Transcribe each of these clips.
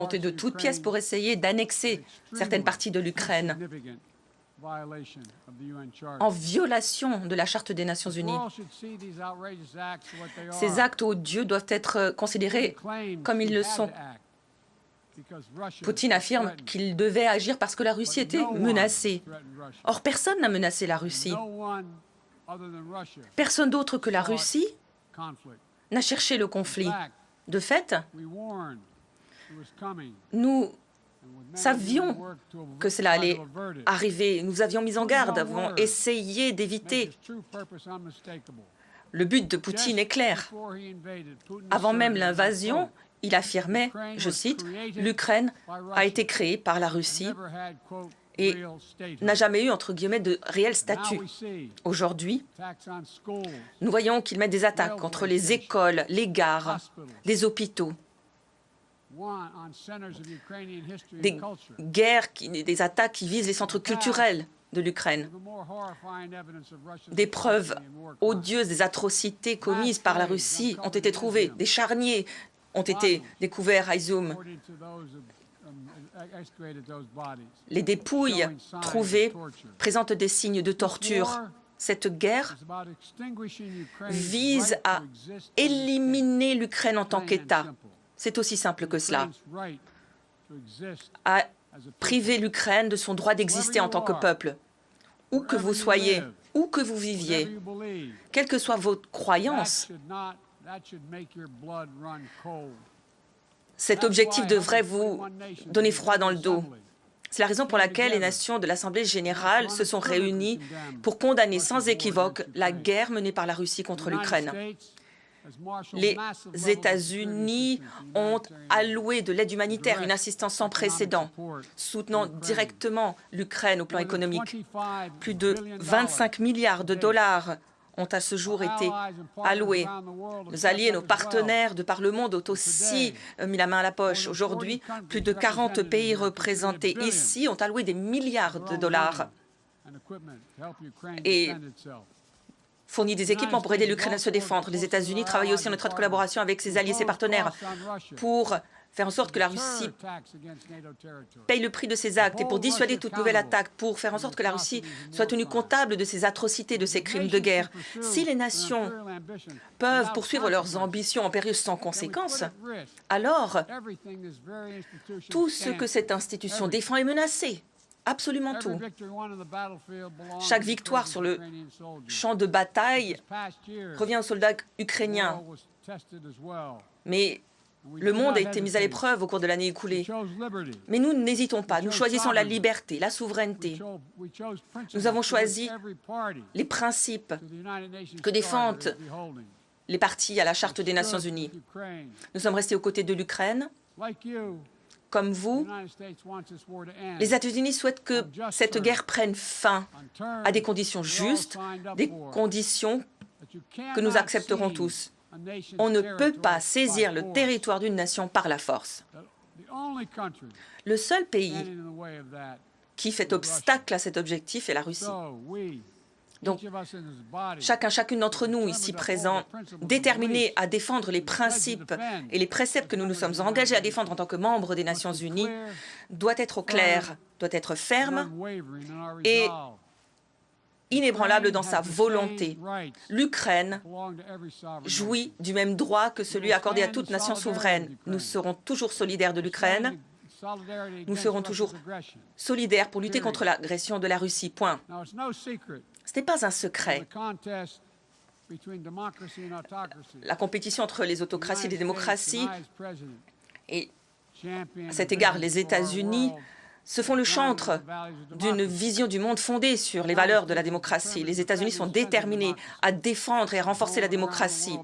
monter de toutes pièces pour essayer d'annexer certaines parties de l'Ukraine en violation de la Charte des Nations Unies. Ces actes odieux doivent être considérés comme ils le sont. Poutine affirme qu'il devait agir parce que la Russie était menacée. Or, personne n'a menacé la Russie. Personne d'autre que la Russie n'a cherché le conflit. De fait, nous savions que cela allait arriver. Nous avions mis en garde, avons essayé d'éviter. Le but de Poutine est clair. Avant même l'invasion, il affirmait, je cite, « L'Ukraine a été créée par la Russie et n'a jamais eu, entre guillemets, de réel statut. » Aujourd'hui, nous voyons qu'il met des attaques contre les écoles, les gares, des hôpitaux, des attaques qui visent les centres culturels de l'Ukraine. Des preuves odieuses des atrocités commises par la Russie ont été trouvées. Des charniers ont été découverts à Izium. Les dépouilles trouvées présentent des signes de torture. Cette guerre vise à éliminer l'Ukraine en tant qu'État. C'est aussi simple que cela. À priver l'Ukraine de son droit d'exister en tant que peuple. Où que vous soyez, où que vous viviez, quelle que soit votre croyance, cet objectif devrait vous donner froid dans le dos. C'est la raison pour laquelle les nations de l'Assemblée générale se sont réunies pour condamner sans équivoque la guerre menée par la Russie contre l'Ukraine. Les États-Unis ont alloué de l'aide humanitaire, une assistance sans précédent, soutenant directement l'Ukraine au plan économique. Plus de 25 milliards de dollars ont à ce jour été alloués. Nos alliés, nos partenaires de par le monde ont aussi mis la main à la poche. Aujourd'hui, plus de 40 pays représentés ici ont alloué des milliards de dollars et fournit des équipements pour aider l'Ukraine à se défendre. Les États-Unis travaillent aussi en étroite collaboration avec ses alliés, ses partenaires, pour faire en sorte que la Russie paye le prix de ses actes et pour dissuader toute nouvelle attaque, pour faire en sorte que la Russie soit tenue comptable de ses atrocités, de ses crimes de guerre. Si les nations peuvent poursuivre leurs ambitions en période sans conséquence, alors tout ce que cette institution défend est menacé. Absolument tout. Chaque victoire sur le champ de bataille revient aux soldats ukrainiens. Mais le monde a été mis à l'épreuve au cours de l'année écoulée. Mais nous n'hésitons pas. Nous choisissons la liberté, la souveraineté. Nous avons choisi les principes que défendent les partis à la Charte des Nations Unies. Nous sommes restés aux côtés de l'Ukraine. Comme vous, les États-Unis souhaitent que cette guerre prenne fin à des conditions justes, des conditions que nous accepterons tous. On ne peut pas saisir le territoire d'une nation par la force. Le seul pays qui fait obstacle à cet objectif est la Russie. Donc, chacune d'entre nous ici présents, déterminés à défendre les principes et les préceptes que nous nous sommes engagés à défendre en tant que membres des Nations Unies, doit être au clair, doit être ferme et inébranlable dans sa volonté. L'Ukraine jouit du même droit que celui accordé à toute nation souveraine. Nous serons toujours solidaires de l'Ukraine. Nous serons toujours solidaires pour lutter contre l'agression de la Russie. Point. Ce n'est pas un secret. La compétition entre les autocraties et les démocraties, et à cet égard, les États-Unis se font le chantre d'une vision du monde fondée sur les valeurs de la démocratie. Les États-Unis sont déterminés à défendre et à renforcer la démocratie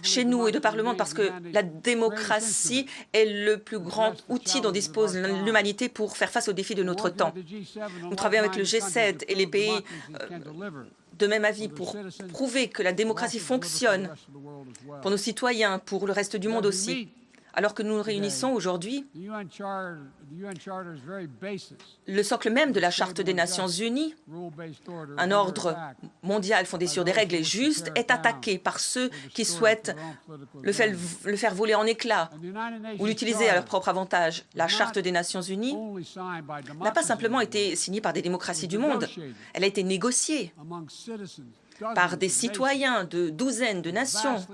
chez nous et de par le monde parce que la démocratie est le plus grand outil dont dispose l'humanité pour faire face aux défis de notre temps. Nous travaillons avec le G7 et les pays de même avis pour prouver que la démocratie fonctionne pour nos citoyens, pour le reste du monde aussi. Alors que nous nous réunissons aujourd'hui, le socle même de la Charte des Nations Unies, un ordre mondial fondé sur des règles et justes, est attaqué par ceux qui souhaitent le faire voler en éclats ou l'utiliser à leur propre avantage. La Charte des Nations Unies n'a pas simplement été signée par des démocraties du monde, elle a été négociée par des citoyens de douzaines de nations,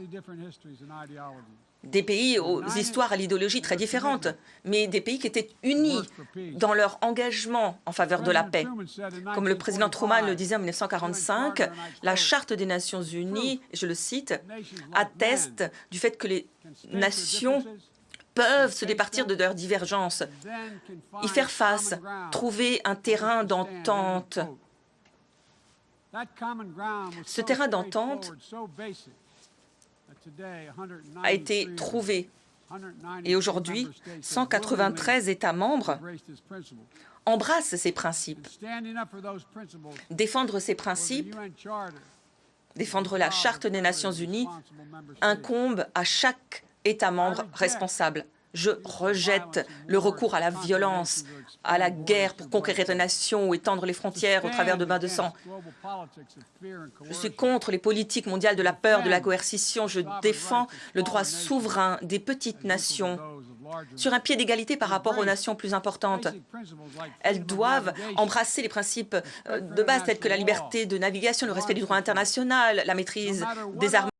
des pays aux histoires à l'idéologie très différentes, mais des pays qui étaient unis dans leur engagement en faveur de la paix. Comme le président Truman le disait en 1945, la Charte des Nations Unies, je le cite, atteste du fait que les nations peuvent se départir de leurs divergences, y faire face, trouver un terrain d'entente. Ce terrain d'entente a été trouvé et aujourd'hui, 193 États membres embrassent ces principes. Défendre ces principes, défendre la Charte des Nations Unies, incombe à chaque État membre responsable. Je rejette le recours à la violence, à la guerre pour conquérir des nations ou étendre les frontières au travers de bains de sang. Je suis contre les politiques mondiales de la peur, de la coercition. Je défends le droit souverain des petites nations sur un pied d'égalité par rapport aux nations plus importantes. Elles doivent embrasser les principes de base tels que la liberté de navigation, le respect du droit international, la maîtrise des armes